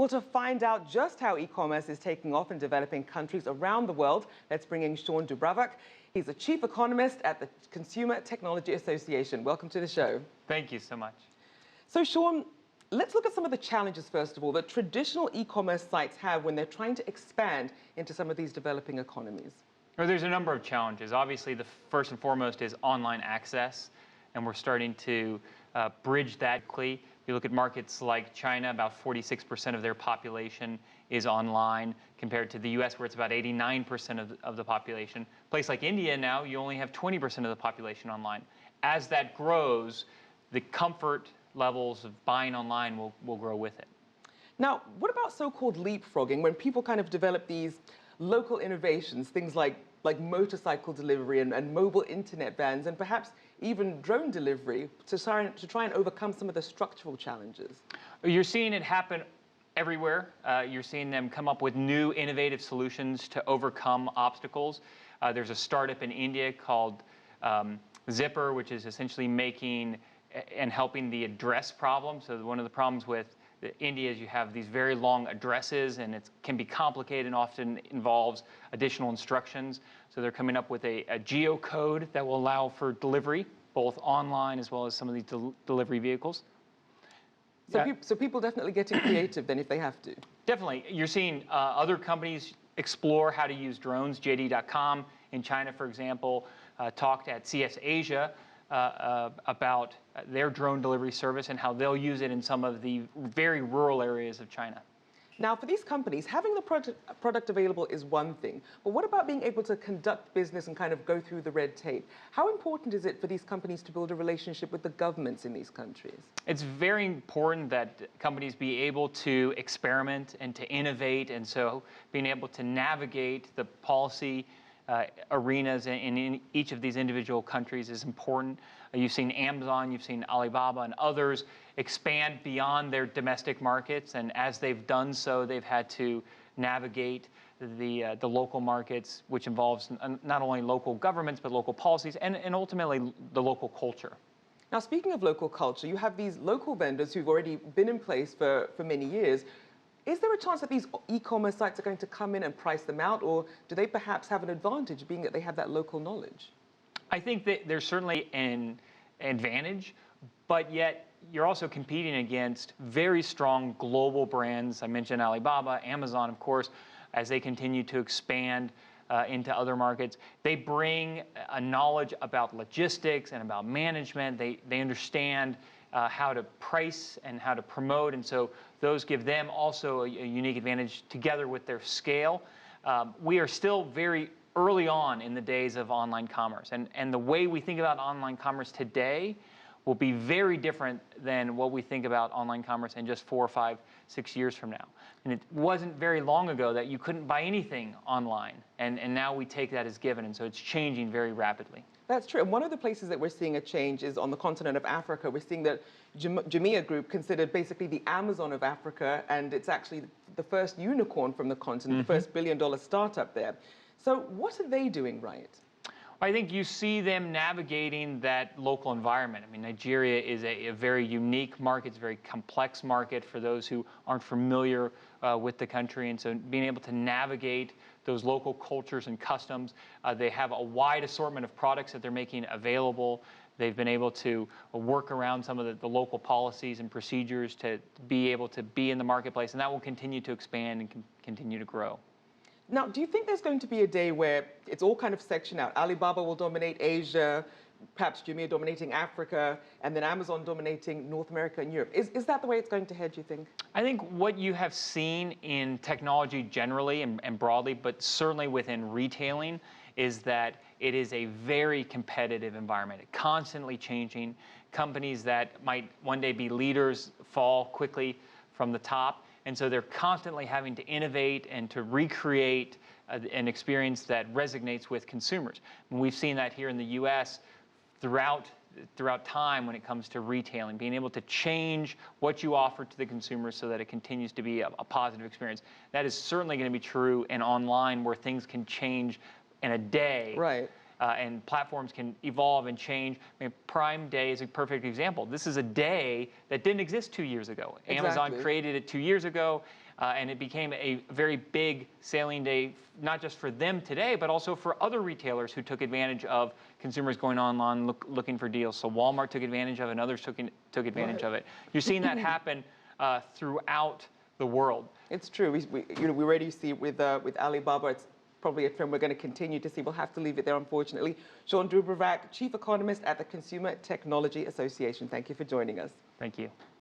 Well, to find out just how e-commerce is taking off in developing countries around the world, let's bring in Shawn DuBravac. He's a chief economist at the Consumer Technology Association. Welcome to the show. Thank you so much. So, Shawn, let's look at some of the challenges, first of all, that traditional e-commerce sites have when they're trying to expand into some of these developing economies. Well, there's a number of challenges. Obviously, the first and foremost is online access, and we're starting to bridge that quickly. If you look at markets like China, about 46% of their population is online, compared to the US, where it's about 89% of the population. A place like India now, you only have 20% of the population online. As that grows, the comfort levels of buying online will grow with it. Now, what about so-called leapfrogging, when people kind of develop these local innovations, things like motorcycle delivery and mobile internet vans, and perhaps even drone delivery to try and overcome some of the structural challenges? You're seeing it happen everywhere. You're seeing them come up with new innovative solutions to overcome obstacles. There's a startup in India called Zipper, which is essentially making and helping the address problem. So one of the problems with India is you have these very long addresses, and it can be complicated and often involves additional instructions. So they're coming up with a geocode that will allow for delivery, both online as well as some of these delivery vehicles. So people definitely getting creative then if they have to. Definitely. You're seeing other companies explore how to use drones. JD.com in China, for example, talked at CS Asia about their drone delivery service and how they'll use it in some of the very rural areas of China. Now, for these companies, having the product available is one thing, but what about being able to conduct business and kind of go through the red tape? How important is it for these companies to build a relationship with the governments in these countries? It's very important that companies be able to experiment and to innovate, and so being able to navigate the policy arenas in each of these individual countries is important. You've seen Amazon, you've seen Alibaba and others expand beyond their domestic markets, and as they've done so, they've had to navigate the local markets, which involves not only local governments, but local policies and ultimately the local culture. Now, speaking of local culture, you have these local vendors who've already been in place for many years. Is there a chance that these e-commerce sites are going to come in and price them out, or do they perhaps have an advantage, being that they have that local knowledge? I think that there's certainly an advantage, but yet you're also competing against very strong global brands. I mentioned Alibaba, Amazon, of course, as they continue to expand into other markets. They bring a knowledge about logistics and about management. They understand how to price and how to promote, and so those give them also a unique advantage together with their scale. We are still very early on in the days of online commerce, and the way we think about online commerce today will be very different than what we think about online commerce in just 4, 5, 6 years from now. And it wasn't very long ago that you couldn't buy anything online, and now we take that as given, and so it's changing very rapidly. That's true. And one of the places that we're seeing a change is on the continent of Africa. We're seeing that Jumia Group, considered basically the Amazon of Africa, and it's actually the first unicorn from the continent, the first billion-dollar startup there. So what are they doing right? I think you see them navigating that local environment. I mean, Nigeria is a very unique market. It's a very complex market for those who aren't familiar with the country. And so being able to navigate those local cultures and customs, they have a wide assortment of products that they're making available. They've been able to work around some of the local policies and procedures to be able to be in the marketplace, and that will continue to expand and continue to grow. Now, do you think there's going to be a day where it's all kind of sectioned out? Alibaba will dominate Asia, perhaps Jumia dominating Africa, and then Amazon dominating North America and Europe. Is that the way it's going to head, you think? I think what you have seen in technology generally and broadly, but certainly within retailing, is that it is a very competitive environment. It's constantly changing. Companies that might one day be leaders fall quickly from the top. And so they're constantly having to innovate and to recreate an experience that resonates with consumers. And we've seen that here in the US throughout time when it comes to retailing, being able to change what you offer to the consumer so that it continues to be a positive experience. That is certainly going to be true in online, where things can change in a day. Right. and platforms can evolve and change. I mean, Prime Day is a perfect example. This is a day that didn't exist 2 years ago. Amazon Exactly. created it 2 years ago, and it became a very big selling day, not just for them today, but also for other retailers who took advantage of consumers going online looking for deals. So Walmart took advantage of it, and others took advantage of it. You're seeing that happen throughout the world. It's true. We already see it with Alibaba. It's probably a trend we're going to continue to see. We'll have to leave it there, unfortunately. Shawn DuBravac, Chief Economist at the Consumer Technology Association. Thank you for joining us. Thank you.